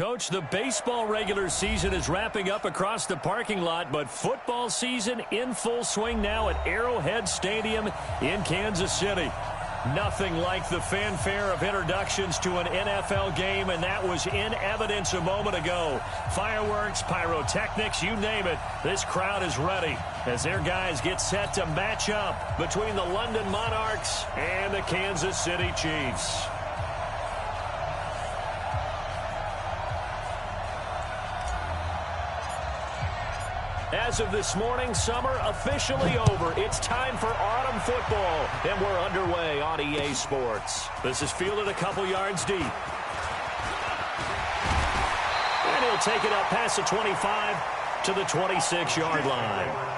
Coach, the baseball regular season is wrapping up across the parking lot, but football season in full swing now at Arrowhead Stadium in Kansas City. Nothing like the fanfare of introductions to an NFL game, and that was in evidence a moment ago. Fireworks, pyrotechnics, you name it. This crowd is ready as their guys get set to match up between the London Monarchs and the Kansas City Chiefs. As of this morning, summer officially over. It's time for autumn football, and we're underway on EA Sports. This is fielded a couple yards deep. And he'll take it up past the 25 to the 26-yard line.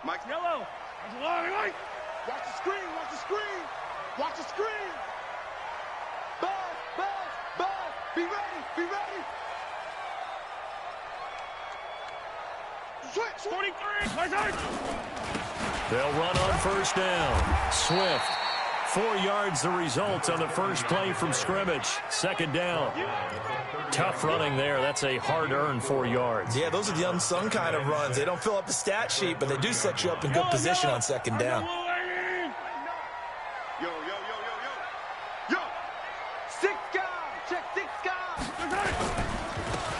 Mike Yellow. Watch the screen. Watch the screen. Watch the screen. Buzz. Be ready. Be ready. Switch. 43. They'll run on first down. Swift. 4 yards the result on the first play from scrimmage. Second down. Tough running there. That's a hard-earned 4 yards. Yeah, those are the unsung kind of runs. They don't fill up the stat sheet, but they do set you up in good position on second down. Yo. Six guys. Check 6 guys.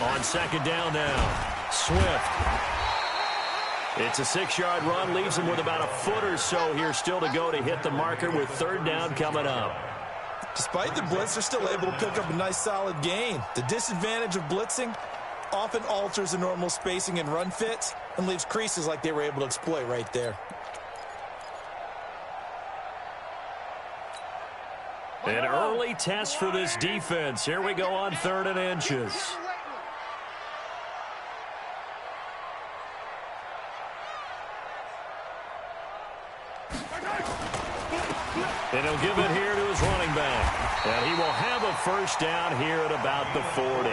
On second down now. Swift. It's a 6-yard run. Leaves him with about a foot or so here still to go to hit the marker with third down coming up. Despite the blitz, they're still able to pick up a nice solid gain. The disadvantage of blitzing often alters the normal spacing and run fits and leaves creases like they were able to exploit right there. An early test for this defense. Here we go on 3rd and inches. And he'll give it here to his running back. And he will have a first down here at about the 40.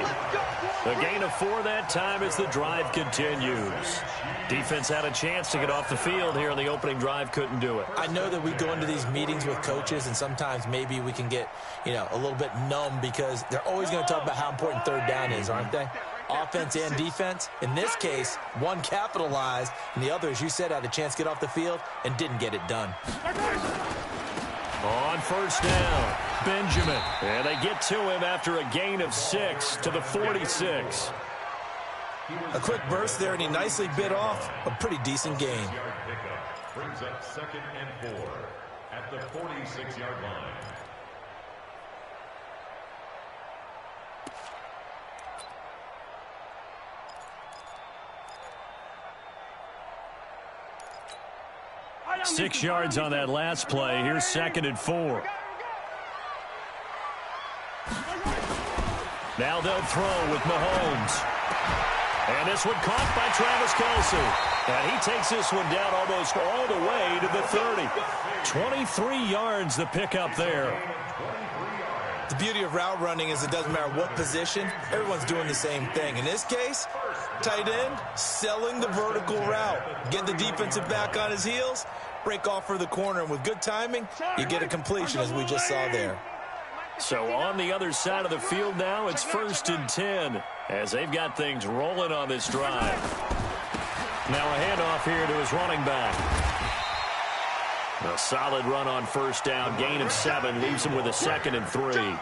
A gain of 4 that time as the drive continues. Defense had a chance to get off the field here on the opening drive, couldn't do it. I know that we go into these meetings with coaches, and sometimes maybe we can get, a little bit numb because they're always going to talk about how important third down is, aren't they? Offense and defense. In this case, one capitalized, and the other, as you said, had a chance to get off the field and didn't get it done. On first down, Benjamin. And they get to him after a gain of 6 to the 46. A quick burst there, and he nicely bit off a pretty decent gain. Brings up 2nd and 4 at the 46-yard line. Six yards on that last play. Here's 2nd and 4. Now they'll throw with Mahomes. And this one caught by Travis Kelce. And he takes this one down almost all the way to the 30. 23 yards the pickup there. The beauty of route running is it doesn't matter what position, everyone's doing the same thing. In this case, tight end, selling the vertical route. Get the defensive back on his heels, break off for the corner, and with good timing, you get a completion as we just saw there. So on the other side of the field now, it's 1st and 10 as they've got things rolling on this drive. Now a handoff here to his running back. A solid run on first down, gain of 7, leaves him with a 2nd and 3.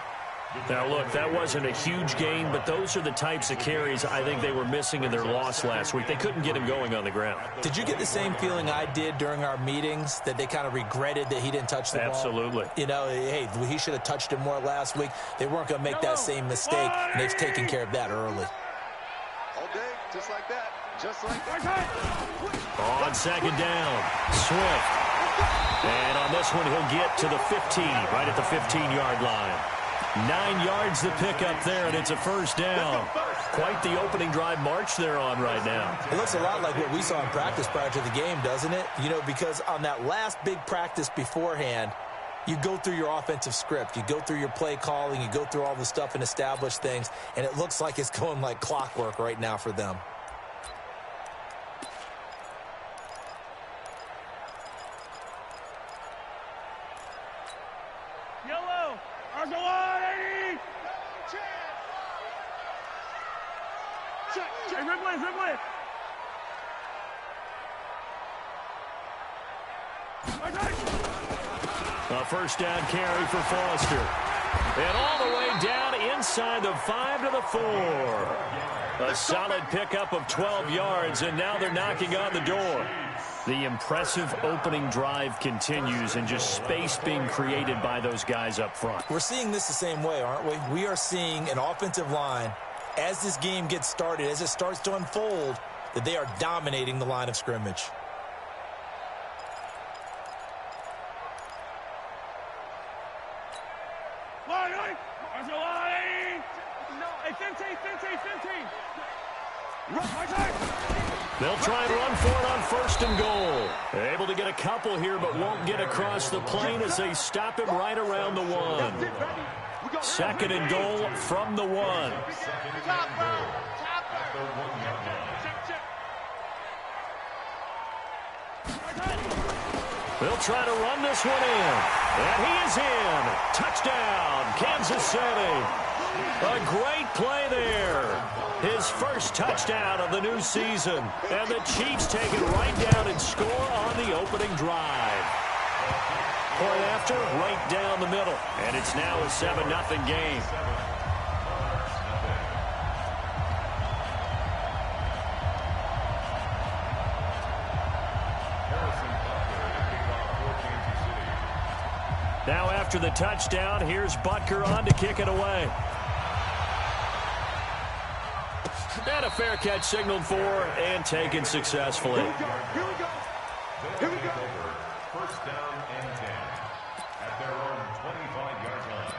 Now, look, that wasn't a huge gain, but those are the types of carries I think they were missing in their loss last week. They couldn't get him going on the ground. Did you get the same feeling I did during our meetings, that they kind of regretted that he didn't touch the ball? Absolutely. Hey, he should have touched it more last week. They weren't going to make that same mistake, and they've taken care of that early. All day, just like that. Just like that. On second down, Swift. And on this one, he'll get to the 15, right at the 15-yard line. 9 yards to pick up there, and it's a first down. quite the opening drive march they're on right now. It looks a lot like what we saw in practice prior to the game, doesn't it? You know, because on that last big practice beforehand, you go through your offensive script. You go through your play calling. You go through all the stuff and establish things. And it looks like it's going like clockwork right now for them. Yellow. Argalani. Check. Hey, Ridley. A first down carry for Foster. And all the way down inside the 5 to the 4. A solid pickup of 12 yards, and now they're knocking on the door. The impressive opening drive continues, and just space being created by those guys up front. We're seeing this the same way, aren't we? We are seeing an offensive line, as this game gets started, as it starts to unfold, that they are dominating the line of scrimmage. They'll try and run for it on 1st and goal. Able to get a couple here, but won't get across the plane as they stop him right around the 1. 2nd and goal from the 1. They'll try to run this one in. And he is in. Touchdown, Kansas City. A great play there. His first touchdown of the new season. And the Chiefs take it right down and score on the opening drive. Point after, right down the middle. And it's now a 7-0 game. Now after the touchdown, here's Butker on to kick it away. And a fair catch signaled for and taken successfully. Here we go. First down and 10 at their own 25-yard line.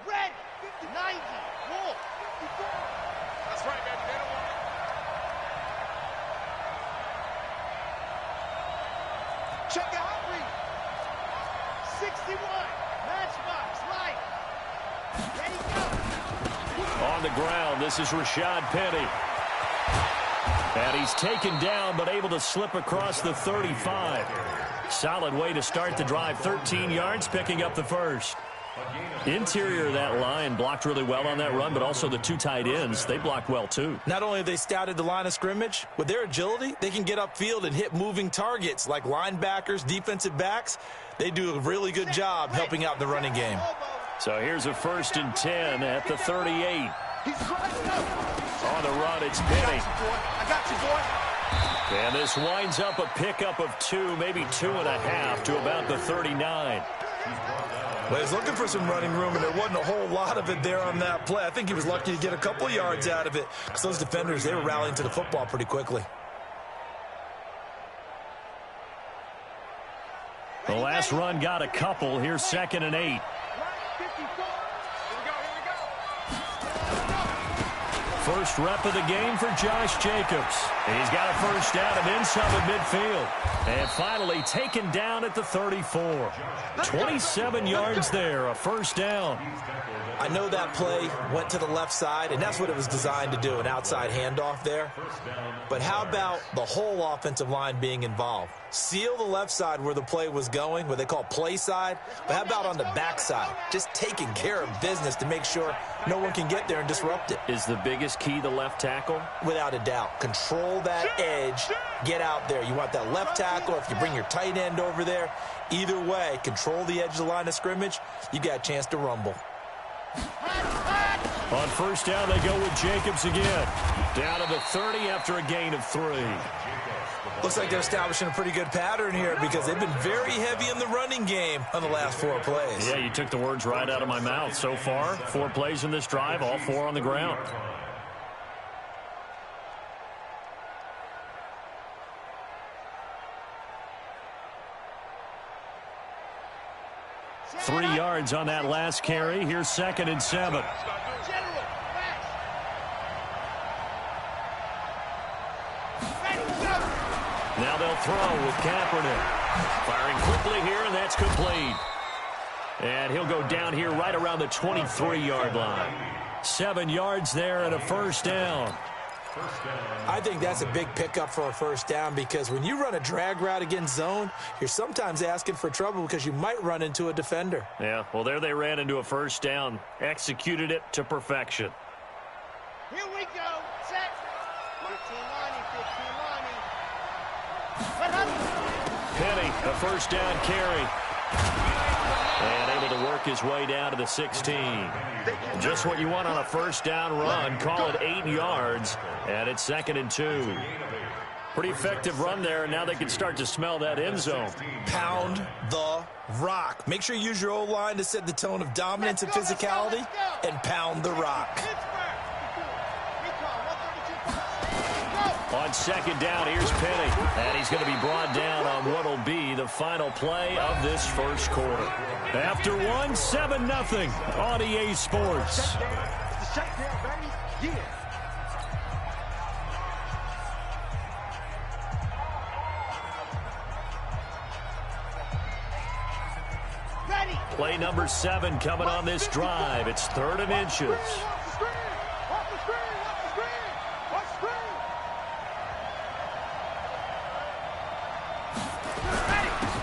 Red, 90, Wolf, 54. That's right, baby. They don't want it. Check out read. 61. Matchbox, right. Ready, go. On the ground, this is Rashad Penny. And he's taken down, but able to slip across the 35. Solid way to start the drive. 13 yards, picking up the first. Interior of that line blocked really well on that run, but also the 2 tight ends, they blocked well too. Not only have they scouted the line of scrimmage, with their agility, they can get upfield and hit moving targets like linebackers, defensive backs. They do a really good job helping out the running game. So here's a 1st and 10 at the 38. On the run, it's Penny. I got you, boy. And this winds up a pickup of 2, maybe 2.5 to about the 39. Well, he was looking for some running room, and there wasn't a whole lot of it there on that play. I think he was lucky to get a couple of yards out of it because those defenders, they were rallying to the football pretty quickly. The last run got a couple. Here's 2nd and 8. First rep of the game for Josh Jacobs. He's got a first down and then some at midfield. And finally taken down at the 34. 27 yards there, a first down. I know that play went to the left side, and that's what it was designed to do, an outside handoff there. But how about the whole offensive line being involved? Seal the left side where the play was going, what they call play side. But how about on the back side? Just taking care of business to make sure no one can get there and disrupt it. Is the biggest key the left tackle? Without a doubt. Control that edge. Get out there. You want that left tackle. If you bring your tight end over there, either way, control the edge of the line of scrimmage. You got a chance to rumble. On first down, they go with Jacobs again. Down to the 30 after a gain of 3. Looks like they're establishing a pretty good pattern here because they've been very heavy in the running game on the last 4 plays. Yeah, you took the words right out of my mouth. So far, 4 plays in this drive, all 4 on the ground. 3 yards on that last carry. Here's 2nd and 7. Now they'll throw with Kaepernick. Firing quickly here, and that's complete. And he'll go down here right around the 23-yard line. 7 yards there and a first down. I think that's a big pickup for a first down because when you run a drag route against zone, you're sometimes asking for trouble because you might run into a defender. Yeah, well, there they ran into a first down. Executed it to perfection. Here we go. Set. 15 lining, 15 lining. Penny, a first down carry. And able to work his way down to the 16. Just what you want on a first down run. Call it 8 yards, and it's 2nd and 2. Pretty effective run there, and now they can start to smell that end zone. Pound the rock. Make sure you use your O-line to set the tone of dominance and physicality, and pound the rock. On 2nd down, here's Penny. And he's going to be brought down on what will be the final play of this first quarter. After 7-0 on EA Sports. Play number 7 coming on this drive. It's 3rd and inches.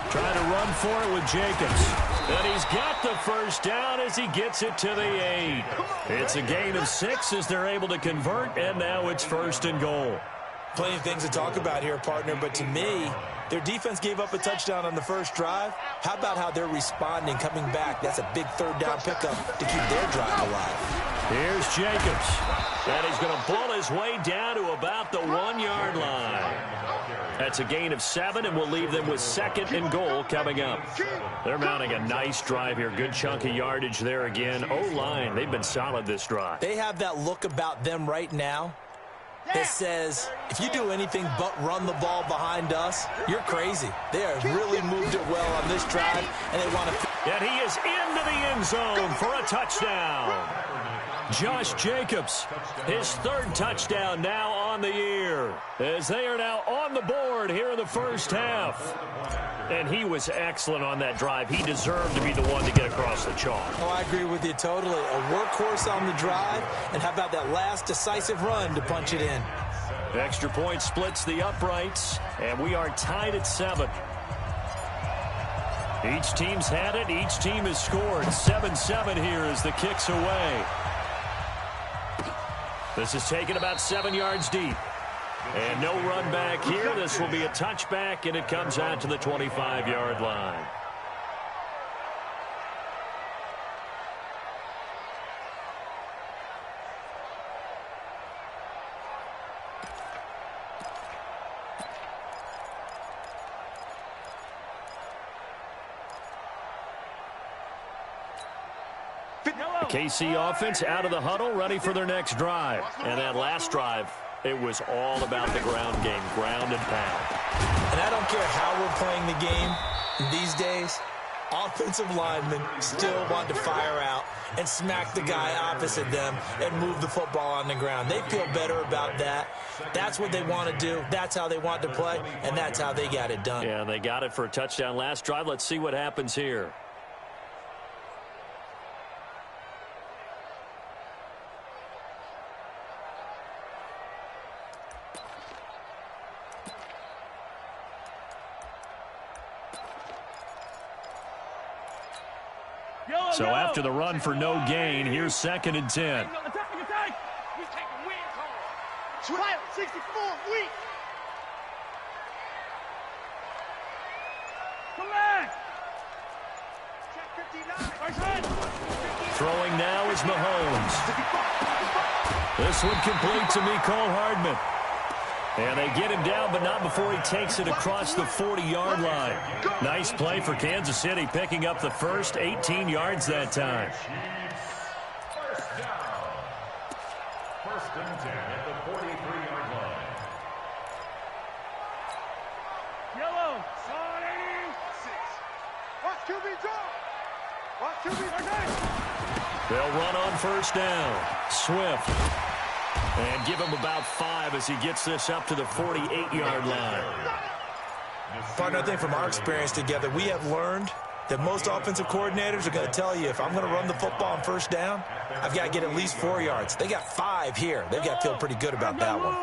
Trying to run for it with Jacobs. And he's got the first down as he gets it to the 8. It's a gain of 6 as they're able to convert, and now it's 1st and goal. Plenty of things to talk about here, partner, but to me, their defense gave up a touchdown on the first drive. How about how they're responding, coming back? That's a big 3rd down pickup to keep their drive alive. Here's Jacobs. And he's going to pull his way down to about the 1-yard line. That's a gain of 7, and we'll leave them with 2nd and goal coming up. They're mounting a nice drive here. Good chunk of yardage there again. O-line, they've been solid this drive. They have that look about them right now that says, if you do anything but run the ball behind us, you're crazy. They have really moved it well on this drive, and they want to... And he is into the end zone for a touchdown. Josh Jacobs, his 3rd touchdown now on the year, as they are now on the board here in the first half. And he was excellent on that drive. He deserved to be the one to get across the chalk. Oh, I agree with you totally. A workhorse on the drive, and how about that last decisive run to punch it in? Extra point splits the uprights, and we are tied at 7. Each team's had it. Each team has scored. 7-7 here as the kick's away. This is taken about 7 yards deep. And no run back here. This will be a touchback, and it comes out to the 25-yard line. The KC offense out of the huddle, ready for their next drive. And that last drive, it was all about the ground game, ground and pound. And I don't care how we're playing the game these days, offensive linemen still want to fire out and smack the guy opposite them and move the football on the ground. They feel better about that. That's what they want to do. That's how they want to play, and that's how they got it done. Yeah, they got it for a touchdown last drive. Let's see what happens here. So after the run for no gain, here's 2nd and 10. We taking win call. 64 weak. Collect. Check 59. Throwing now is Mahomes. This one complete to Mecole Hardman. And they get him down, but not before he takes it across the 40-yard line. Nice play for Kansas City, picking up the first 18 yards that time. First down. 1st and 10 at the 43-yard line. Yellow. 86. Watch QB draw. They'll run on first down. Swift. And give him about 5 as he gets this up to the 48-yard line. Partner, I think from our experience together, we have learned that most offensive coordinators are going to tell you, if I'm going to run the football on first down, I've got to get at least 4 yards. They got 5 here. They've got to feel pretty good about that one.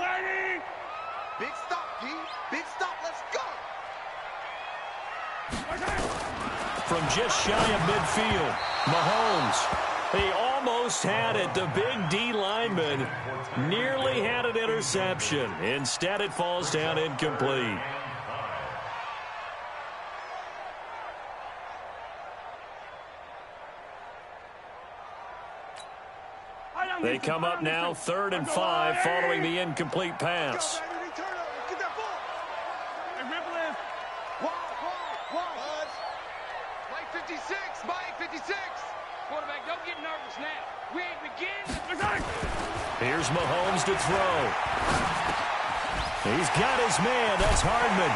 Big stop, G. Big stop. Let's go. From just shy of midfield, Mahomes. He almost had it. The big D lineman nearly had an interception. Instead, it falls down incomplete. They come up now 3rd and 5 following the incomplete pass. Mike 56, Mike 56. Quarterback, don't get nervous now. We ain't begin. Here's Mahomes to throw. He's got his man. That's Hardman.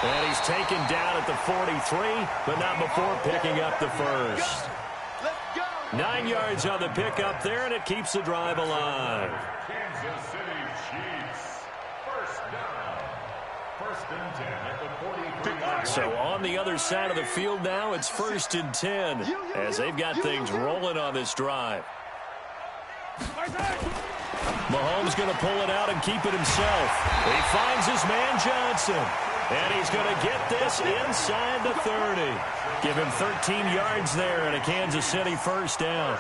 And he's taken down at the 43, but not before picking up the first. 9 yards on the pickup there, and it keeps the drive alive. Kansas City Chiefs. First down. 1st and 10 at the 43. So on the other side of the field now, it's 1st and 10 as they've got things rolling on this drive. Mahomes going to pull it out and keep it himself. He finds his man Johnson, and he's going to get this inside the 30. Give him 13 yards there and a Kansas City first down.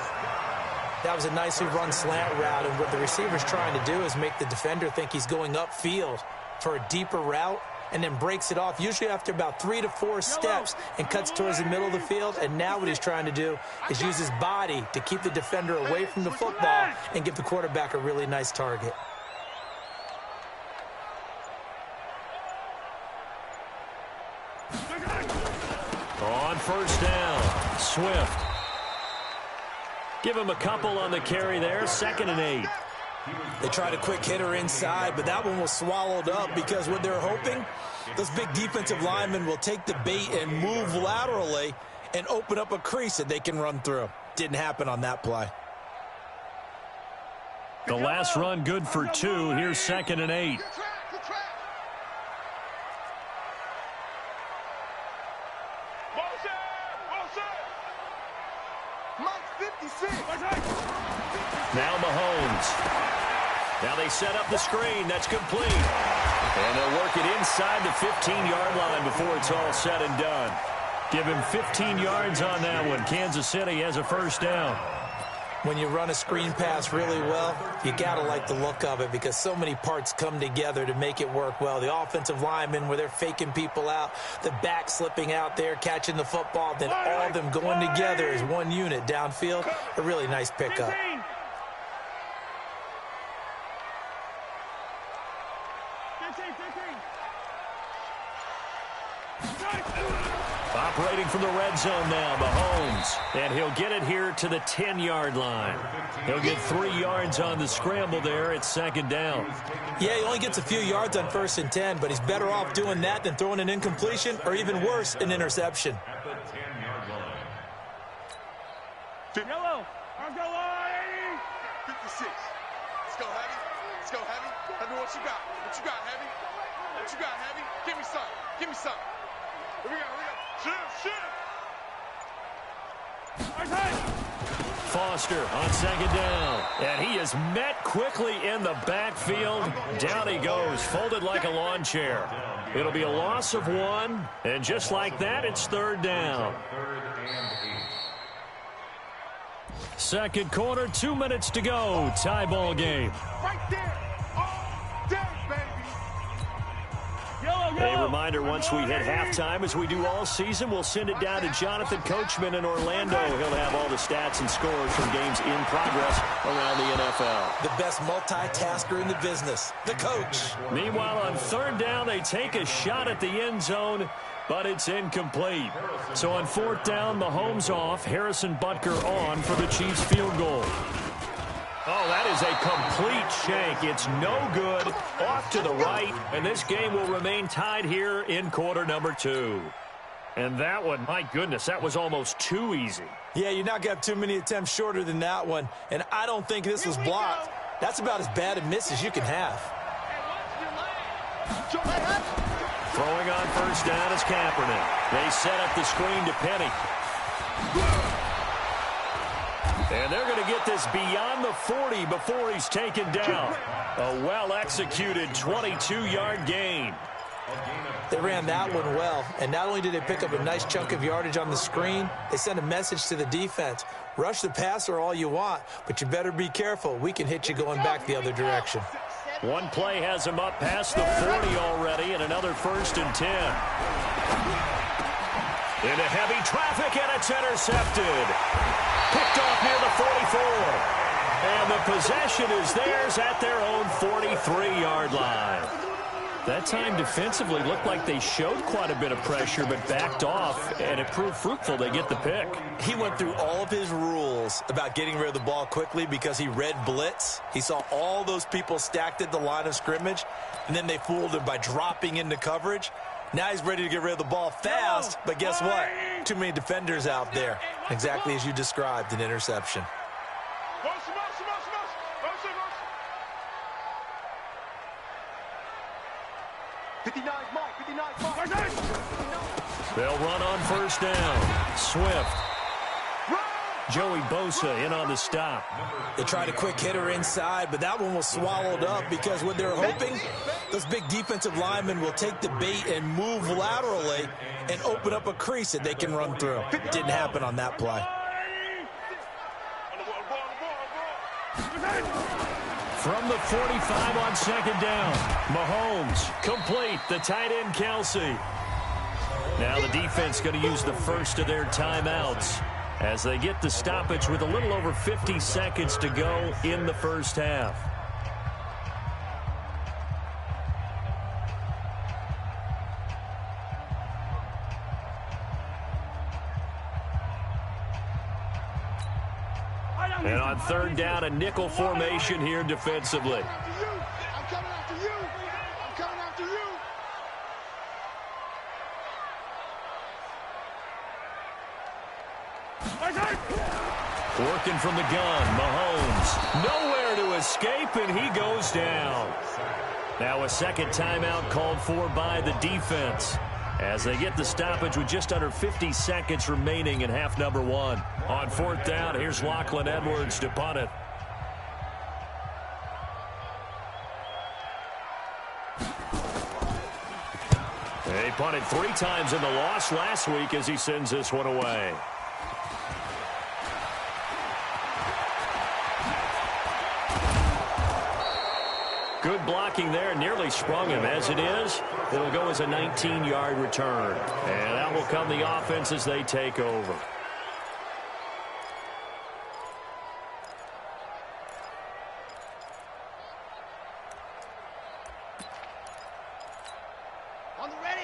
That was a nicely run slant route, and what the receiver's trying to do is make the defender think he's going upfield for a deeper route, and then breaks it off, usually after about 3 to 4 steps, and cuts towards the middle of the field. And now what he's trying to do is use his body to keep the defender away from the football and give the quarterback a really nice target. On first down, Swift. Give him a couple on the carry there, 2nd and 8. They tried a quick hitter inside, but that one was swallowed up because what they're hoping, those big defensive linemen will take the bait and move laterally and open up a crease that they can run through. Didn't happen on that play. The last run good for 2. Here's 2nd and 8. Now Mahomes. Now they set up the screen. That's complete. And they'll work it inside the 15-yard line before it's all said and done. Give him 15 yards on that one. Kansas City has a first down. When you run a screen pass really well, you got to like the look of it because so many parts come together to make it work well. The offensive linemen, where they're faking people out, the back slipping out there, catching the football, then all of them going together as one unit downfield. A really nice pickup. Operating from the red zone now, Mahomes. And he'll get it here to the 10-yard line. He'll get 3 yards on the scramble there. It's 2nd down. Yeah, he only gets a few yards on 1st and 10, but he's better off doing that than throwing an incompletion or even worse, an interception. At the 10-yard line. Yellow. Let's go, 56. Let's go, Heavy. Let's go, Heavy. Heavy, what you got? What you got, Heavy? What you got, Heavy? Give me some. Give me some. Here we go. Shoot. Foster on 2nd down. And he is met quickly in the backfield. Down he goes, folded like a lawn chair. It'll be a loss of 1. And just like that, it's 3rd down. 3rd and 8. Second quarter, 2 minutes to go. Tie ball game. Right there. All day, baby. A reminder, once we hit halftime, as we do all season, we'll send it down to Jonathan Coachman in Orlando. He'll have all the stats and scores from games in progress around the NFL. The best multitasker in the business, the coach. Meanwhile, on 3rd down, they take a shot at the end zone, but it's incomplete. So on 4th down, Mahomes off, Harrison Butker on for the Chiefs field goal. Oh, that is a complete shank. It's no good. Off to the right, and this game will remain tied here in quarter number 2. And that one, my goodness, that was almost too easy. Yeah, you're not going to have too many attempts shorter than that one. And I don't think this was blocked. That's about as bad a miss as you can have. Throwing on first down is Kaepernick. They set up the screen to Penny. And they're going to get this beyond the 40 before he's taken down. A well-executed 22-yard gain. They ran that one well, and not only did they pick up a nice chunk of yardage on the screen, they sent a message to the defense. Rush the passer all you want, but you better be careful. We can hit you going back the other direction. One play has him up past the 40 already, and another 1st and 10. Into heavy traffic, and it's intercepted. Picked off near the 44. And the possession is theirs at their own 43-yard line. That time defensively looked like they showed quite a bit of pressure but backed off, and it proved fruitful. They get the pick. He went through all of his rules about getting rid of the ball quickly because he read blitz. He saw all those people stacked at the line of scrimmage, and then they fooled him by dropping into coverage. Now he's ready to get rid of the ball fast, but guess what? Too many defenders out there. Exactly as you described, an interception. They'll run on first down. Swift. Joey Bosa in on the stop. They tried a quick hitter inside, but that one was swallowed up because what they're hoping, those big defensive linemen will take the bait and move laterally and open up a crease that they can run through. Didn't happen on that play. From the 45 on second down. Mahomes complete. The tight end Kelsey. Now the defense going to use the first of their timeouts as they get the stoppage with a little over 50 seconds to go in the first half. And on third down, a nickel formation here defensively. I'm coming after you. I'm coming after you. Working from the gun, Mahomes. Nowhere to escape, and he goes down. Now a second timeout called for by the defense as they get the stoppage with just under 50 seconds remaining in half number one. On fourth down, here's Lachlan Edwards to punt it. They punted 3 times in the loss last week as he sends this one away. Good blocking there, nearly sprung him. As it is, it'll go as a 19-yard return. And that will come the offense as they take over.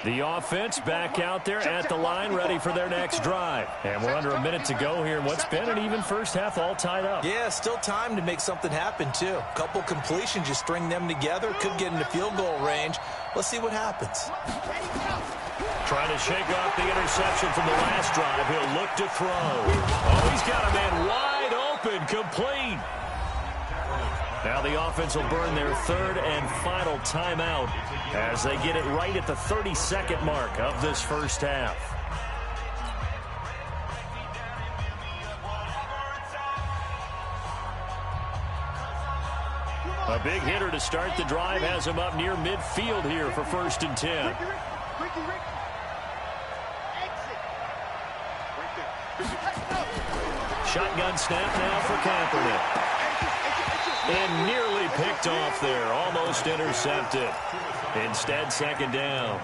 The offense back out there at the line, ready for their next drive. And we're under a minute to go here in what's been an even first half, all tied up. Yeah, still time to make something happen, too. Couple completions, you string them together, could get into field goal range. Let's see what happens. Trying to shake off the interception from the last drive. He'll look to throw. Oh, he's got a man wide open, complete. Now the offense will burn their third and final timeout as they get it right at the 30-second mark of this first half. A big hitter to start the drive has him up near midfield here for 1st and 10. Shotgun snap now for Kaepernick. And nearly picked off there. Almost intercepted. Instead, second down.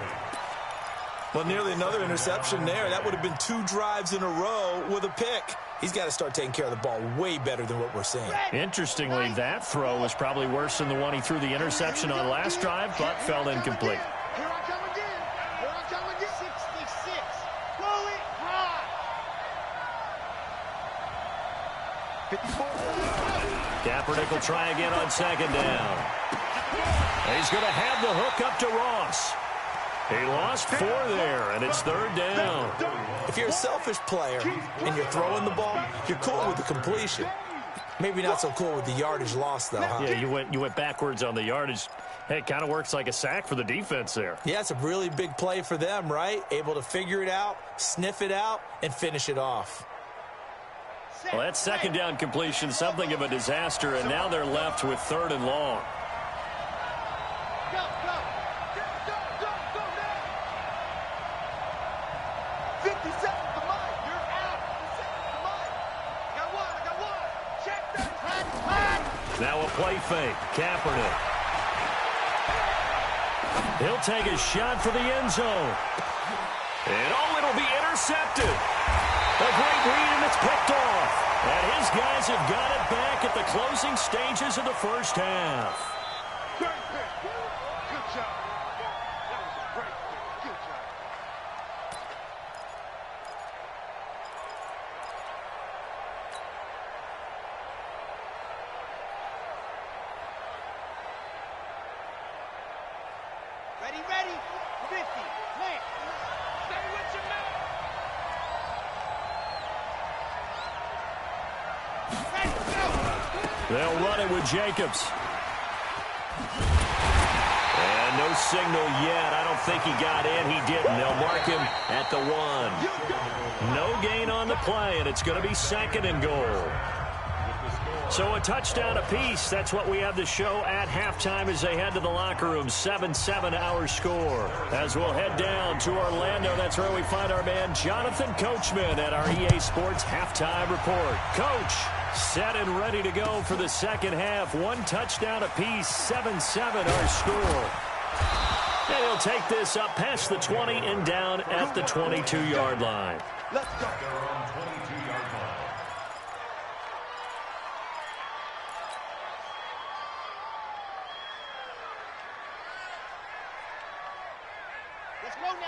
Well, nearly another interception there. That would have been 2 drives in a row with a pick. He's got to start taking care of the ball way better than what we're seeing. Interestingly, that throw was probably worse than the one he threw the interception on last drive, but fell incomplete. Here I come again. Here I come again. 66. Pull it high. 54. Kaepernick will try again on second down. He's going to have the hook up to Ross. He lost 4 there, and it's 3rd down. If you're a selfish player and you're throwing the ball, you're cool with the completion. Maybe not so cool with the yardage loss, though, huh? Yeah, you went backwards on the yardage. Hey, it kind of works like a sack for the defense there. Yeah, it's a really big play for them, right? Able to figure it out, sniff it out, and finish it off. Well, that 2nd down completion, something of a disaster, and now they're left with 3rd and long. Go, go. Go, go, go now. 50 seconds to mine. You're out. 50 seconds to mine. I got one. Check that. Now a play fake. Kaepernick. He'll take a shot for the end zone. And it'll be intercepted. A great read, and it's picked off. And his guys have got it back at the closing stages of the first half. Great pick. Good job. That was a great pick. Good job. Ready. 50. Plant. Stay with your man. Ready, go. They'll run it with Jacobs. And no signal yet. I don't think he got in. He didn't. They'll mark him at the 1. No gain on the play, and it's going to be 2nd and goal. So a touchdown apiece. That's what we have to show at halftime as they head to the locker room. 7-7 our score. As we'll head down to Orlando, that's where we find our man Jonathan Coachman at our EA Sports Halftime Report. Coach, set and ready to go for the second half. 1 touchdown apiece. 7-7 our score. And he'll take this up past the 20 and down at the 22-yard line. Let's go.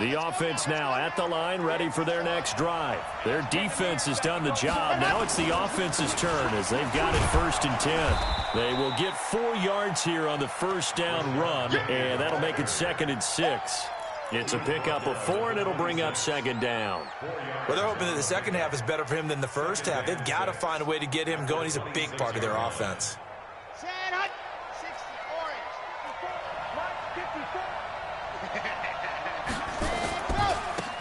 The offense now at the line, ready for their next drive. Their defense has done the job. Now it's the offense's turn as they've got it 1st and 10. They will get 4 yards here on the first down run, and that'll make it 2nd and 6. It's a pickup of 4, and it'll bring up 2nd down. Well, they're hoping that the second half is better for him than the first half. They've got to find a way to get him going. He's a big part of their offense. Set, hut. 60, orange.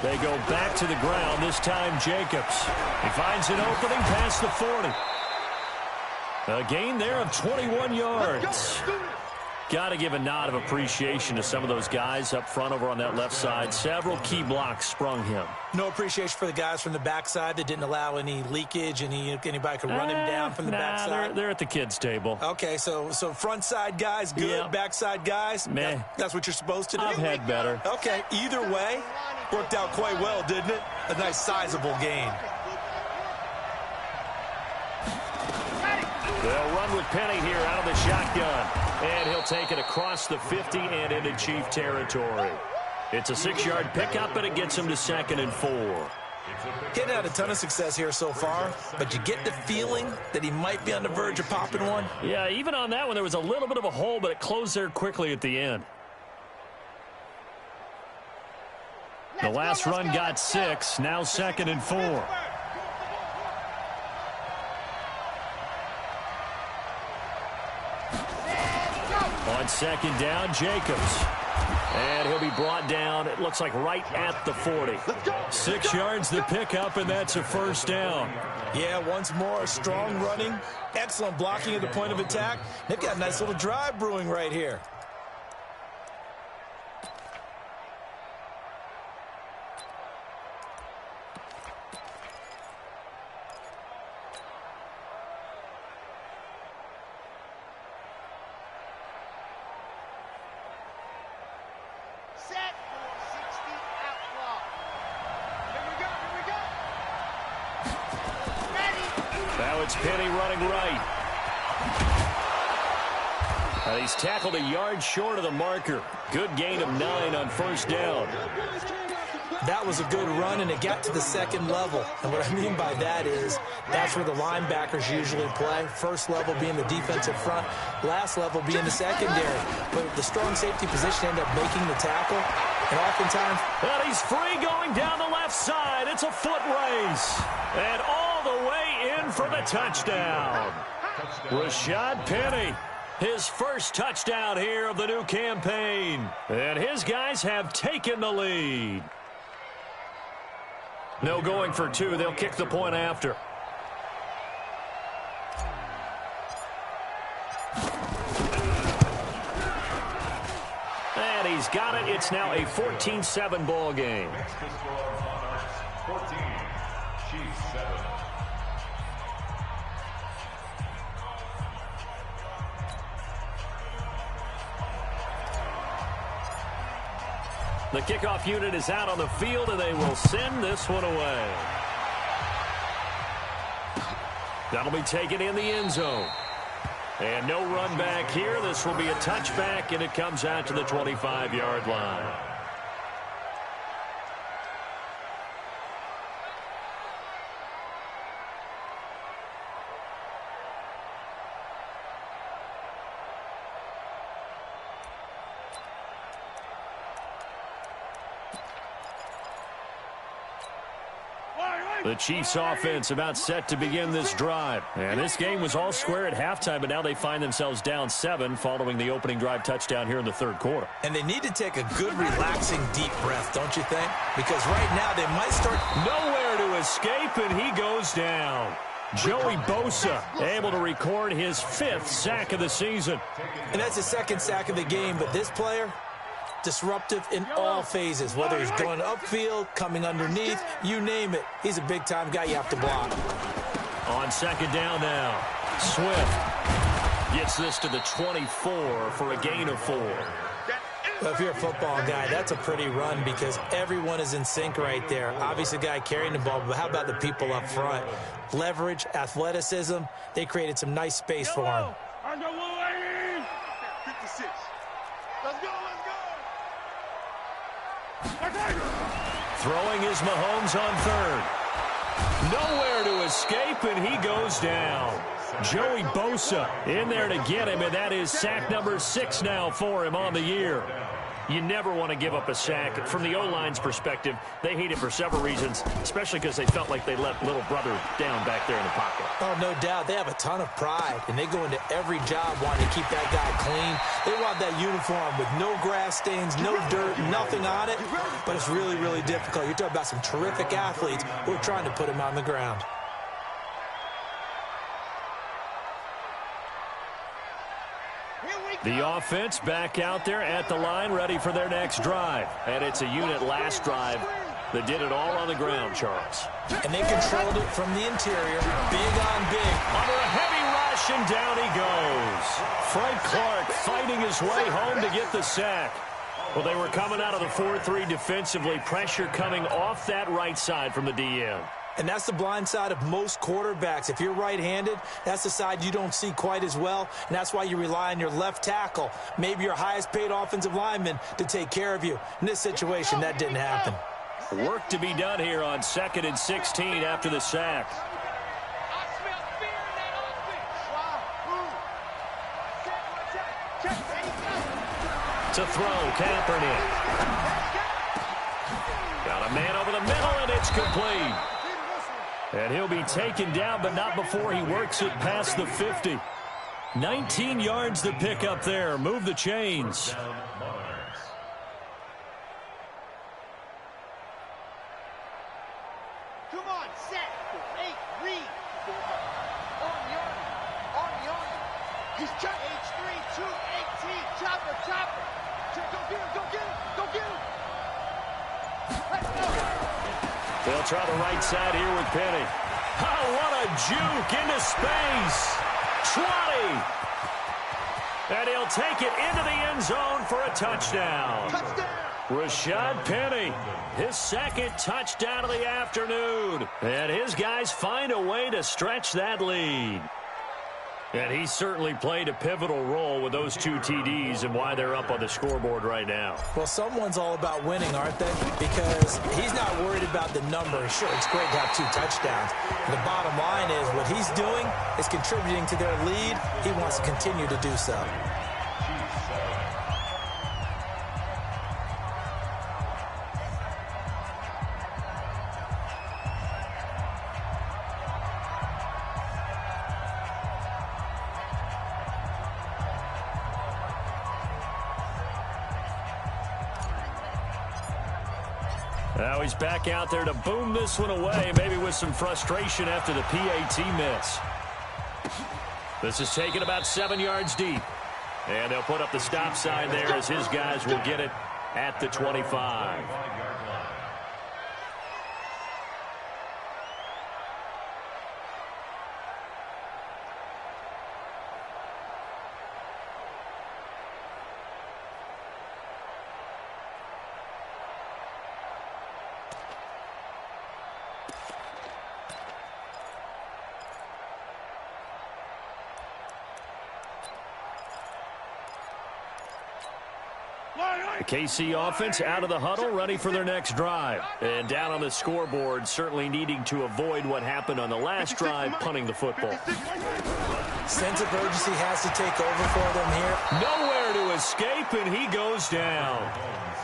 They go back to the ground, this time Jacobs. He finds an opening past the 40. A gain there of 21 yards. Got to give a nod of appreciation to some of those guys up front over on that left side. Several key blocks sprung him. No appreciation for the guys from the backside that didn't allow any leakage, and anybody could run him down from the backside. They're at the kids' table. Okay, so front side guys good, Yeah. backside guys, Meh. that's what you're supposed to do? I've had better. Okay, either way, worked out quite well, didn't it? A nice sizable gain. They'll run with Penny here out of the shotgun. And he'll take it across the 50 and into Chief territory. It's a 6-yard pickup, and it gets him to 2nd and 4. Getting had a ton of success here so far, but you get the feeling that he might be on the verge of popping one. Yeah, even on that one, there was a little bit of a hole, but it closed there quickly at the end. The last run got 6, now 2nd and 4. On 2nd down, Jacobs. And he'll be brought down, it looks like right at the 40. 6 yards the pickup, and that's a 1st down. Yeah, once more, strong running, excellent blocking at the point of attack. They've got a nice little drive brewing right here. It's Penny running right. He's tackled a yard short of the marker. Good gain of 9 on 1st down. That was a good run, and it got to the second level. And what I mean by that is that's where the linebackers usually play. First level being the defensive front, last level being the secondary. But the strong safety position ended up making the tackle, and oftentimes... And he's free going down the left side. It's a foot race. And all the way in for the touchdown. Rashad Penny, his first touchdown here of the new campaign. And his guys have taken the lead. No going for two. They'll kick the point after. And he's got it. It's now a 14-7 ball game. Next to score, Monarchs 14, Chiefs 7. The kickoff unit is out on the field, and they will send this one away. That'll be taken in the end zone. And no run back here. This will be a touchback, and it comes out to the 25-yard line. The Chiefs offense about set to begin this drive. And this game was all square at halftime, but now they find themselves down 7 following the opening drive touchdown here in the third quarter. And they need to take a good, relaxing, deep breath, don't you think? Because right now they might start... Nowhere to escape, and he goes down. Joey Bosa able to record his 5th sack of the season. And that's the 2nd sack of the game, but this player... disruptive in all phases, whether he's going upfield, coming underneath, you name it. He's a big-time guy you have to block. On second down now, Swift gets this to the 24 for a gain of 4. Well, if you're a football guy, that's a pretty run because everyone is in sync right there. Obviously, the guy carrying the ball, but how about the people up front? Leverage, athleticism, they created some nice space for him. 56. Let's go, let's go. Throwing is Mahomes on third. Nowhere to escape, and he goes down. Joey Bosa in there to get him, and that is sack number 6 now for him on the year. You never want to give up a sack. From the O-line's perspective, they hate it for several reasons, especially because they felt like they let little brother down back there in the pocket. Oh, no doubt. They have a ton of pride, and they go into every job wanting to keep that guy clean. They want that uniform with no grass stains, no dirt, nothing on it, but it's really, really difficult. You're talking about some terrific athletes who are trying to put him on the ground. The offense back out there at the line, ready for their next drive. And it's a unit last drive that did it all on the ground, Charles. And they controlled it from the interior, big on big. Under a heavy rush, and down he goes. Frank Clark fighting his way home to get the sack. Well, they were coming out of the 4-3 defensively. Pressure coming off that right side from the DM. And that's the blind side of most quarterbacks. If you're right-handed, that's the side you don't see quite as well, and that's why you rely on your left tackle, maybe your highest-paid offensive lineman, to take care of you. In this situation, that didn't happen. Work to be done here on 2nd and 16 after the sack. To throw, Kaepernick. Got a man over the middle, and it's complete. And he'll be taken down, but not before he works it past the 50. 19 yards to pick up there. Move the chains. Come on, set. 8, read. On the arm. He's H3, 218. Chopper. Go get him. Let's go. They'll try the right side here with Penny. Oh, what a juke into space. 20. And he'll take it into the end zone for a touchdown. Rashad Penny, his 2nd touchdown of the afternoon. And his guys find a way to stretch that lead. And he certainly played a pivotal role with those 2 TDs and why they're up on the scoreboard right now. Well, someone's all about winning, aren't they? Because he's not worried about the numbers. Sure, it's great to have 2 touchdowns. The bottom line is what he's doing is contributing to their lead. He wants to continue to do so. Now he's back out there to boom this one away, maybe with some frustration after the PAT miss. This is taken about 7 yards deep. And they'll put up the stop sign there as his guys will get it at the 25. The KC offense out of the huddle, ready for their next drive. And down on the scoreboard, certainly needing to avoid what happened on the last drive, punting the football. Sense of urgency has to take over for them here. Nowhere to escape, and he goes down.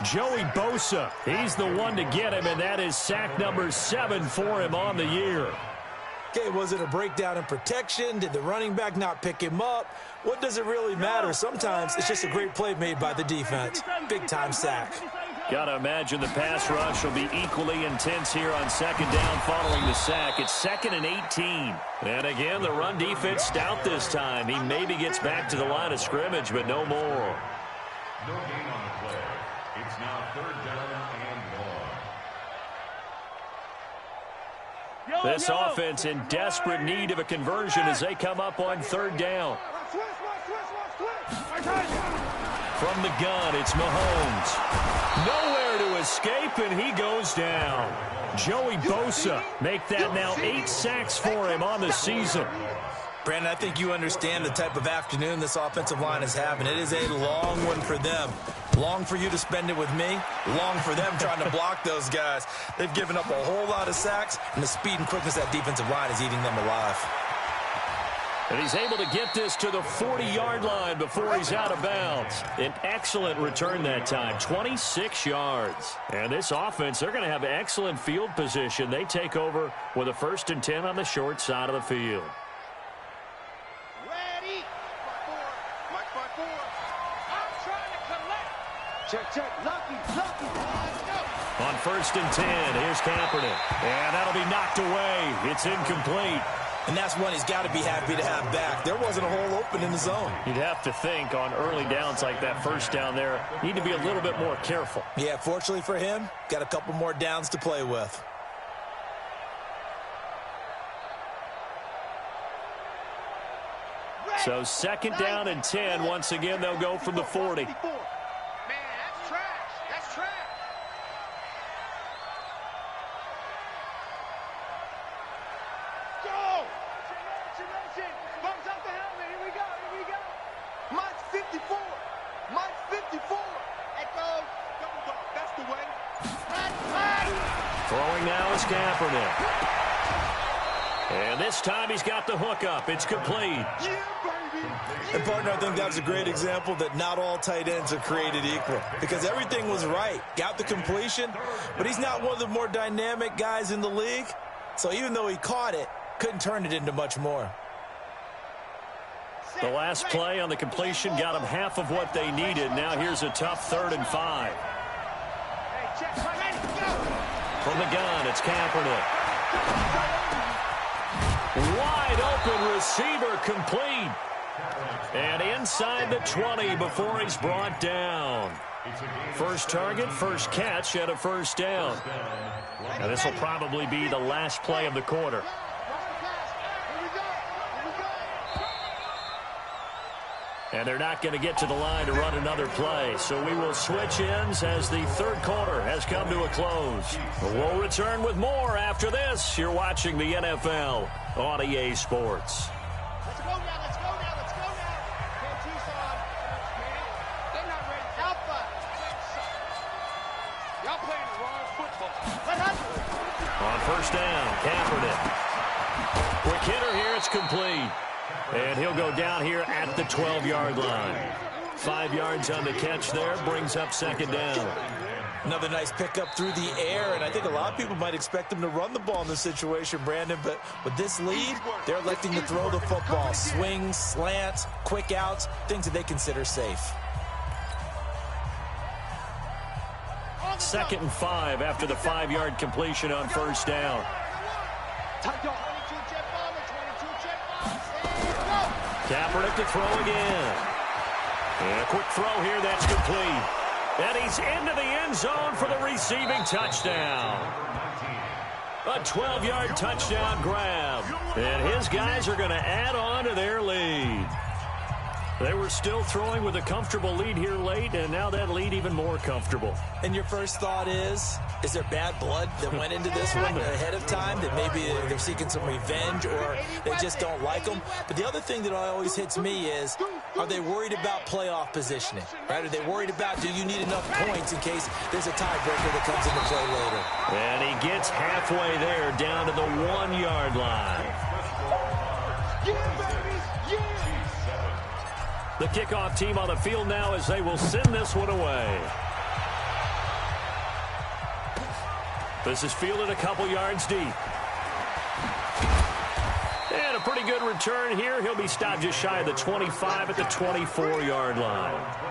Joey Bosa, he's the one to get him, and that is sack number 7 for him on the year. Okay, was it a breakdown in protection? Did the running back not pick him up? What does it really matter? Sometimes it's just a great play made by the defense. Big-time sack. Gotta imagine the pass rush will be equally intense here on second down following the sack. It's 2nd and 18. And again, the run defense stout this time. He maybe gets back to the line of scrimmage, but no more. No gain on the play. It's now 3rd down and 1. This offense in desperate need of a conversion as they come up on 3rd down. From the gun, it's Mahomes. Nowhere to escape, and he goes down. Joey Bosa make that now 8 sacks for him on the season. Brandon, I think you understand the type of afternoon this offensive line is having. It is a long one for them. Long for you to spend it with me. Long for them trying to block those guys. They've given up a whole lot of sacks, and the speed and quickness of that defensive line is eating them alive. And he's able to get this to the 40-yard line before he's out of bounds. An excellent return that time, 26 yards. And this offense, they're going to have excellent field position. They take over with a 1st and 10 on the short side of the field. Ready. 5-4. I'm trying to collect. Check. Lucky. Let's go. On 1st and 10, here's Kaepernick. And that'll be knocked away. It's incomplete. And that's one he's got to be happy to have back. There wasn't a hole open in the zone. You'd have to think on early downs like that 1st down there, need to be a little bit more careful. Yeah, fortunately for him, got a couple more downs to play with. So 2nd down and 10. Once again, they'll go from the 40. Man, that's trash. That's trash. Go! Bumps up the helmet. Here we go. Mine's 54. Echo. Double dog. That's the way. Throwing now is Kaepernick. And this time he's got the hook up. It's complete. Yeah, baby. And, partner, I think that's a great example that not all tight ends are created equal. Because everything was right. Got the completion, but he's not one of the more dynamic guys in the league. So even though he caught it, couldn't turn it into much more. The last play on the completion got them half of what they needed. Now here's a tough 3rd and 5. Hey, check. Ready, go. From the gun, it's Kaepernick. Wide open receiver complete. And inside the 20 before he's brought down. First target, first catch, and a 1st down. Now this will probably be the last play of the quarter. And they're not going to get to the line to run another play. So we will switch ends as the 3rd quarter has come to a close. We'll return with more after this. You're watching the NFL on EA Sports. Let's go now. playing the wrong football. On first down, Kaepernick. Quick hitter here, it's complete. And he'll go down here at the 12-yard line. 5 yards on the catch there, brings up second down. Another nice pickup through the air, and I think a lot of people might expect him to run the ball in this situation, Brandon, but with this lead, they're electing to throw the football. Swings, slants, quick outs, things that they consider safe. 2nd and 5 after the 5-yard completion on first down. Kaepernick to throw again. And a quick throw here, that's complete. And he's into the end zone for the receiving touchdown. A 12-yard touchdown grab. And his guys are going to add on to their lead. They were still throwing with a comfortable lead here late, and now that lead even more comfortable. And your first thought is there bad blood that went into this one ahead of time, that maybe they're seeking some revenge or they just don't like them? But the other thing that always hits me is, are they worried about playoff positioning? Right? Are they worried about, do you need enough points in case there's a tiebreaker that comes into play later? And he gets halfway there, down to the 1-yard line. The kickoff team on the field now as they will send this one away. This is fielded a couple yards deep. And a pretty good return here. He'll be stopped just shy of the 25 at the 24-yard line.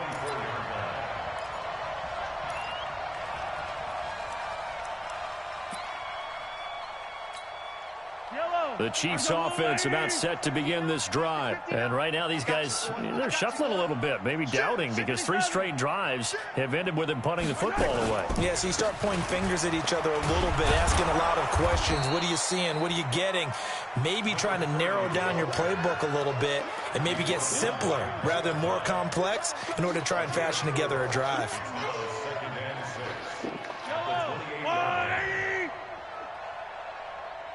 The Chiefs offense about set to begin this drive. And right now these guys, they're shuffling a little bit, maybe doubting, because 3 straight drives have ended with them punting the football away. Yeah, so you start pointing fingers at each other a little bit, asking a lot of questions. What are you seeing? What are you getting? Maybe trying to narrow down your playbook a little bit and maybe get simpler rather than more complex in order to try and fashion together a drive.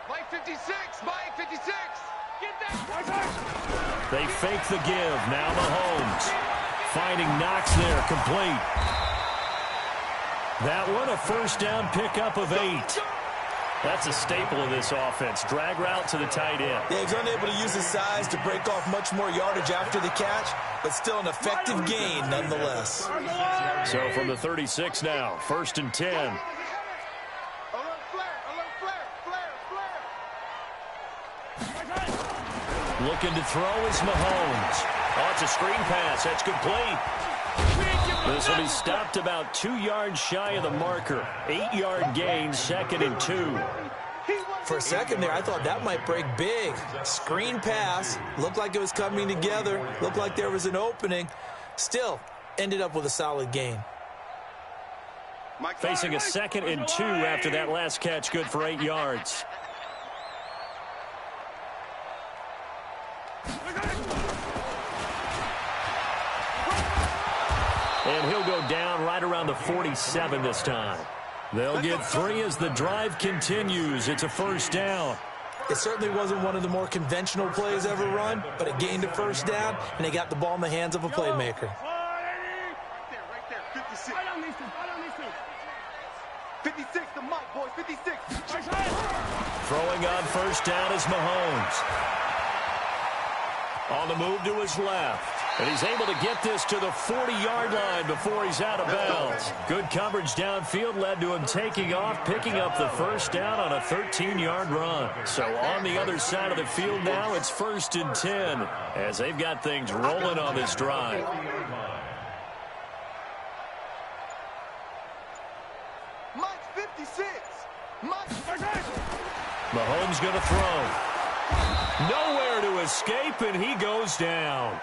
Mike 56, Mike 56. Get that. They fake the give. Now Mahomes finding Knox there, complete. That one a first down pickup of 8. That's a staple of this offense. Drag route to the tight end. Yeah, he's unable to use his size to break off much more yardage after the catch, but still an effective gain nonetheless. So from the 36 now, 1st and 10. Looking to throw is Mahomes. Oh, it's a screen pass. That's complete. This will be stopped about 2 yards shy of the marker. 8-yard gain, 2nd and 2. For a second there, I thought that might break big. Screen pass. Looked like it was coming together. Looked like there was an opening. Still, ended up with a solid gain. Facing a 2nd and 2 after that last catch, good for 8 yards. And he'll go down right around the 47 this time. They'll get 3 as the drive continues. It's a first down. It certainly wasn't one of the more conventional plays ever run, but it gained a first down, and they got the ball in the hands of a playmaker. Right there, 56. 56, the mic, boys, 56. Throwing on first down is Mahomes. On the move to his left. And he's able to get this to the 40-yard line before he's out of bounds. Good coverage downfield led to him taking off, picking up the first down on a 13-yard run. So on the other side of the field now, it's 1st and 10 as they've got things rolling on this drive. Mike 56. Mahomes going to throw. Nowhere to escape, and he goes down.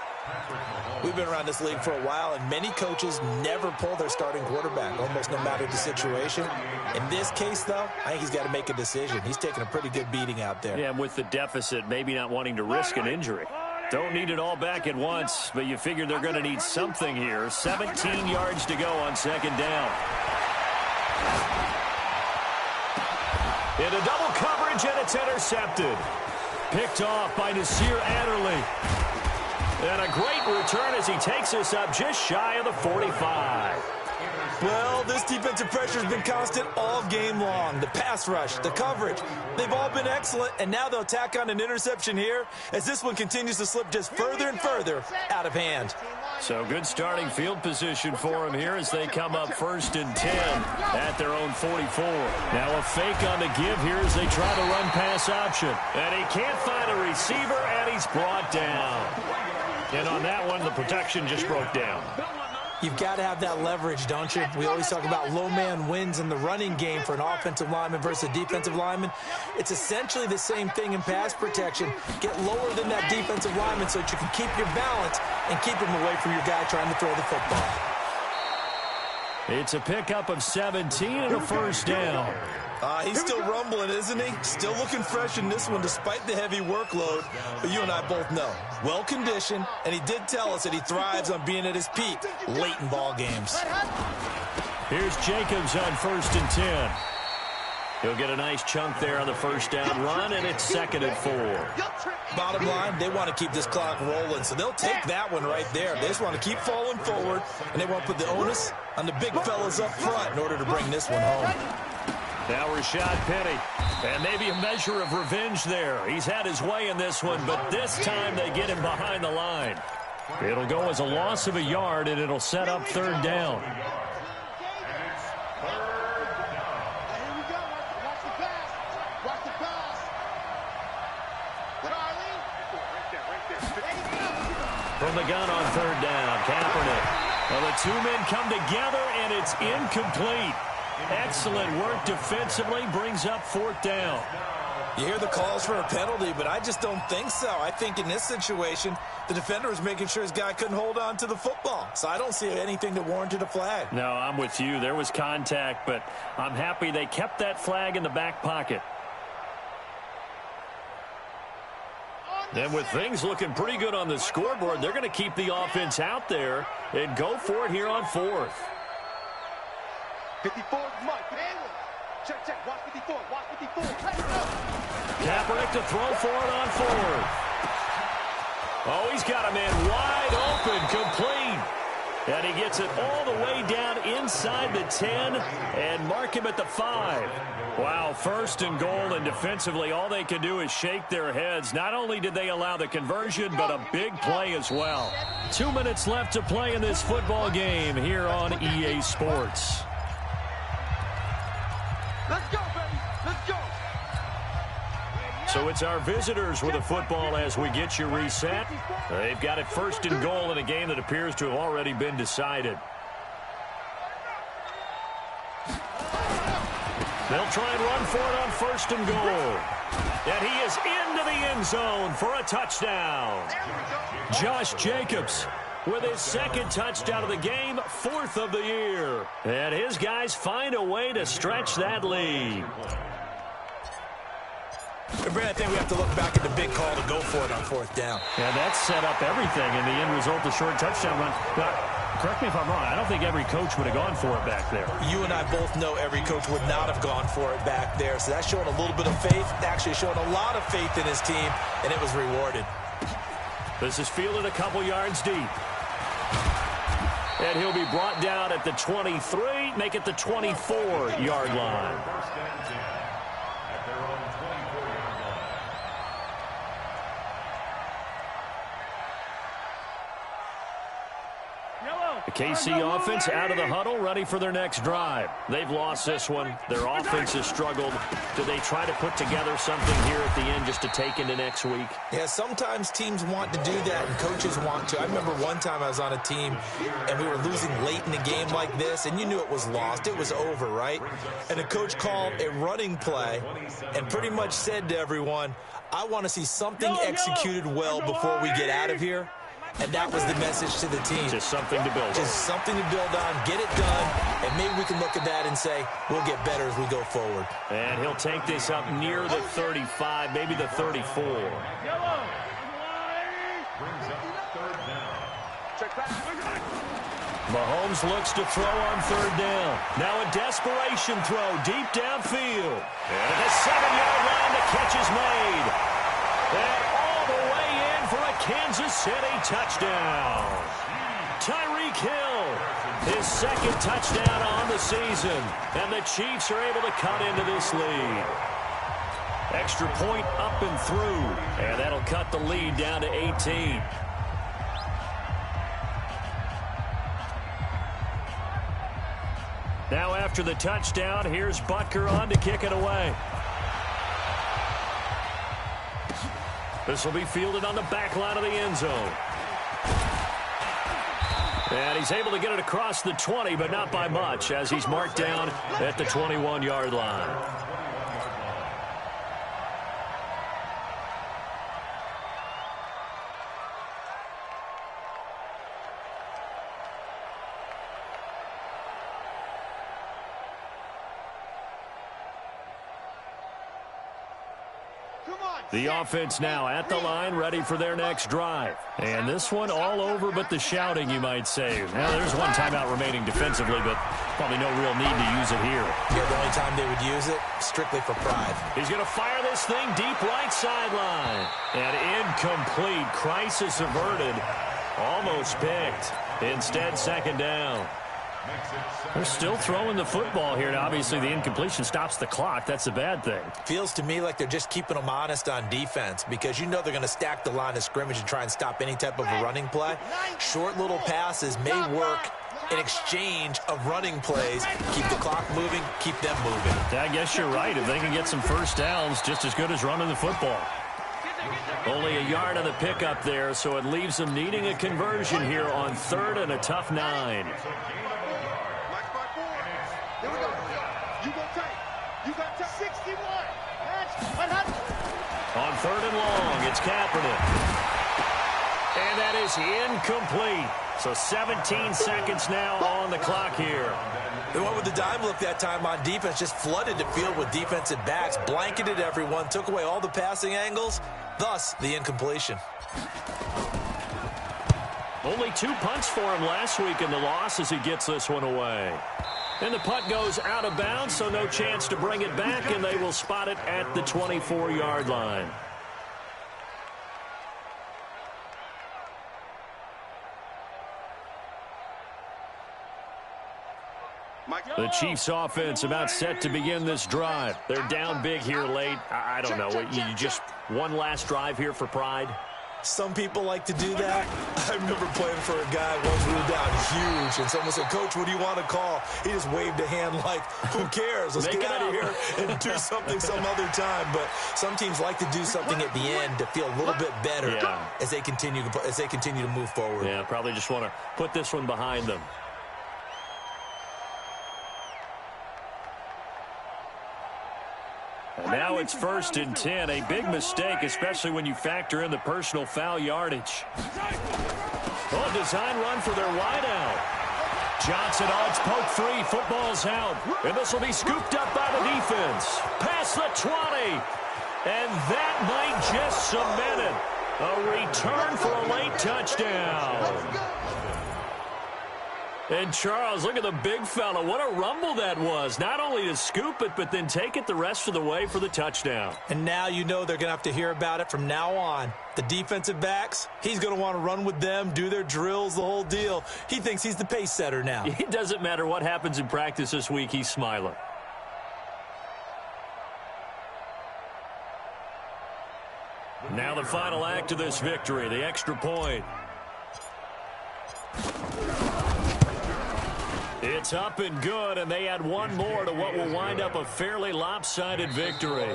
We've been around this league for a while, and many coaches never pull their starting quarterback, almost no matter the situation. In this case, though, I think he's got to make a decision. He's taking a pretty good beating out there. Yeah, with the deficit, maybe not wanting to risk an injury. Don't need it all back at once, but you figure they're going to need something here. 17 yards to go on 2nd down. Into double coverage, and it's intercepted. Picked off by Nasir Adderley. And a great return as he takes us up just shy of the 45. Well, Well, this defensive pressure has been constant all game long. The pass rush, the coverage, they've all been excellent, and now they'll tack on an interception here as this one continues to slip just further and further out of hand. So good starting field position for them here as they come up 1st and 10 at their own 44. Now a fake on the give here as they try to run pass option. And he can't find a receiver, and he's brought down. And on that one, the protection just broke down. You've got to have that leverage, don't you? We always talk about low man wins in the running game for an offensive lineman versus a defensive lineman. It's essentially the same thing in pass protection. Get lower than that defensive lineman so that you can keep your balance and keep him away from your guy trying to throw the football. It's a pickup of 17 and a first down. He's still rumbling, isn't he? Still looking fresh in this one despite the heavy workload. But you and I both know, well-conditioned, and he did tell us that he thrives on being at his peak late in ball games. Here's Jacobs on 1st and 10. He'll get a nice chunk there on the first down run, and it's 2nd and 4. Bottom line, they want to keep this clock rolling, so they'll take that one right there. They just want to keep falling forward, and they want to put the onus on the big fellas up front in order to bring this one home. Now Rashad Penny, and maybe a measure of revenge there. He's had his way in this one, but this time they get him behind the line. It'll go as a loss of a yard, and it'll set up 3rd down. From the gun on 3rd down, Kaepernick. Well, the two men come together, and it's incomplete. Excellent work defensively, brings up 4th down. You hear the calls for a penalty, but I just don't think so. I think in this situation, the defender was making sure his guy couldn't hold on to the football. So I don't see anything that warranted a flag. No, I'm with you. There was contact, but I'm happy they kept that flag in the back pocket. And with things looking pretty good on the scoreboard, they're going to keep the offense out there and go for it here on 4th. 54, Mike. Check. Watch 54. Watch 54. Let's go. Kaepernick to throw for it on 4th. Oh, he's got a man wide open, complete. And he gets it all the way down inside the 10 and mark him at the 5. Wow, 1st and goal, and defensively all they can do is shake their heads. Not only did they allow the conversion, but a big play as well. 2 minutes left to play in this football game here on EA Sports. Let's go, baby. Let's go. So it's our visitors with the football as we get you reset. They've got it 1st and goal in a game that appears to have already been decided. They'll try and run for it on 1st and goal. And he is into the end zone for a touchdown. Josh Jacobs with his 2nd touchdown of the game, 4th of the year. And his guys find a way to stretch that lead. Brad, I think we have to look back at the big call to go for it on 4th down. Yeah, that set up everything in the end result, the short touchdown run. But correct me if I'm wrong, I don't think every coach would have gone for it back there. You and I both know every coach would not have gone for it back there. So that's showing a little bit of faith, actually showing a lot of faith in his team, and it was rewarded. This is fielded a couple yards deep. And he'll be brought down at the 23, make it the 24-yard line. At their own 24-yard line. The KC offense out of the huddle, ready for their next drive. They've lost this one. Their offense has struggled. Do they try to put together something here at the end just to take into next week? Yeah, sometimes teams want to do that and coaches want to. I remember one time I was on a team and we were losing late in a game like this, and you knew it was lost. It was over, right? And the coach called a running play and pretty much said to everyone, I want to see something executed well before we get out of here. And that was the message to the team. Just something to build on. Just something to build on, get it done, and maybe we can look at that and say, we'll get better as we go forward. And he'll take this up near the 35, maybe the 34. Brings up 3rd down. Mahomes looks to throw on 3rd down. Now a desperation throw deep downfield. And at the 7-yard line, the catch is made. And all the way in for a Kansas City touchdown. Tyreek Hill His second touchdown on the season. And the Chiefs are able to cut into this lead. Extra point up and through. And that'll cut the lead down to 18. Now after the touchdown, here's Butker on to kick it away. This will be fielded on the back line of the end zone. And he's able to get it across the 20, but not by much, as he's marked down at the 21-yard line. The offense now at the line, ready for their next drive. And this one all over but the shouting, you might say. Now, there's one timeout remaining defensively, but probably no real need to use it here. Yeah, the only time they would use it, strictly for pride. He's going to fire this thing deep right sideline. And incomplete. Crisis averted. Almost picked. Instead, second down. They're still throwing the football here. Now, obviously, the incompletion stops the clock. That's a bad thing. Feels to me like they're just keeping them honest on defense because you know they're going to stack the line of scrimmage and try and stop any type of a running play. Short little passes may work in exchange of running plays. Keep the clock moving, keep them moving. I guess you're right. If they can get some first downs, just as good as running the football. Only a yard of the pickup there, so it leaves them needing a conversion here on 3rd and a tough 9. Here we go. You go tight. You got tight. 61. That's 100. On 3rd and long, it's Kaepernick. And that is incomplete. So 17 seconds now on the clock here. They went with the dime look that time on defense, just flooded the field with defensive backs, blanketed everyone, took away all the passing angles, thus the incompletion. Only 2 punts for him last week in the loss as he gets this one away. And the punt goes out of bounds, so no chance to bring it back, and they will spot it at the 24-yard line. The Chiefs offense about set to begin this drive. They're down big here late. I don't know. You just one last drive here for pride? Some people like to do that. I remember playing for a guy once we were down huge, and someone said, "Coach, what do you want to call?" He just waved a hand like, "Who cares? Let's get out of here and do something some other time." But some teams like to do something at the end to feel a little bit better as they continue to move forward. Yeah, probably just want to put this one behind them. And now it's 1st and 10. A big mistake, especially when you factor in the personal foul yardage. Oh, design run for their wideout. Johnson on its poke 3. Football's out. And this will be scooped up by the defense. Past the 20. And that might just cement it. A return for a late touchdown. And Charles, look at the big fella. What a rumble that was. Not only to scoop it, but then take it the rest of the way for the touchdown. And now you know they're going to have to hear about it from now on. The defensive backs, he's going to want to run with them, do their drills, the whole deal. He thinks he's the pace setter now. It doesn't matter what happens in practice this week. He's smiling. Now the final act of this victory, the extra point. It's up and good, and they add one more to what will wind up a fairly lopsided victory.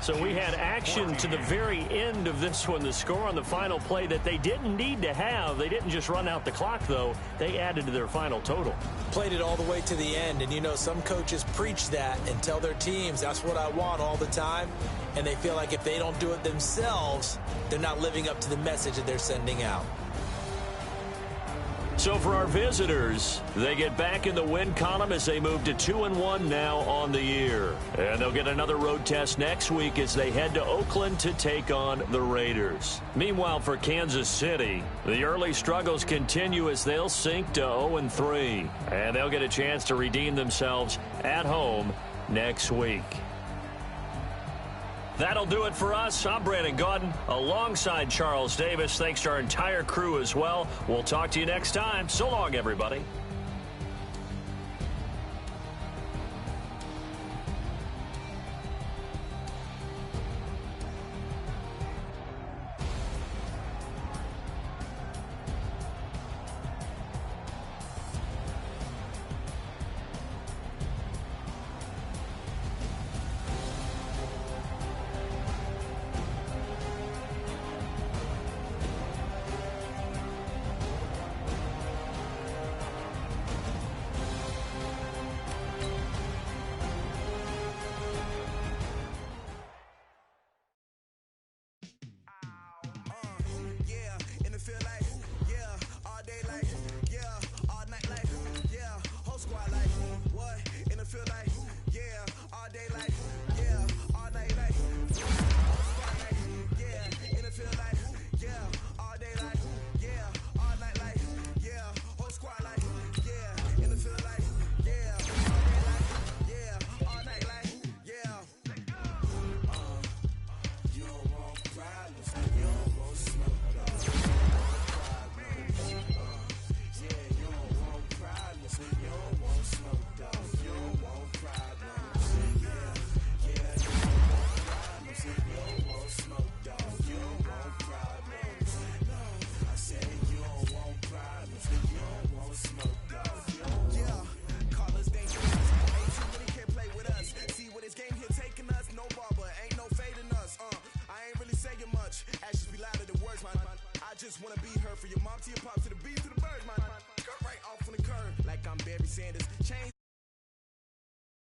So we had action to the very end of this one. The score on the final play that they didn't need to have. They didn't just run out the clock, though. They added to their final total. Played it all the way to the end, and you know some coaches preach that and tell their teams, that's what I want all the time, and they feel like if they don't do it themselves, they're not living up to the message that they're sending out. So for our visitors, they get back in the win column as they move to 2-1 now on the year. And they'll get another road test next week as they head to Oakland to take on the Raiders. Meanwhile, for Kansas City, the early struggles continue as they'll sink to 0-3. And they'll get a chance to redeem themselves at home next week. That'll do it for us. I'm Brandon Gaudin alongside Charles Davis. Thanks to our entire crew as well. We'll talk to you next time. So long, everybody. Just wanna be her for your mom to your pop to the beat to the birds, man. Cut right off on the curb like I'm Barry Sanders. Change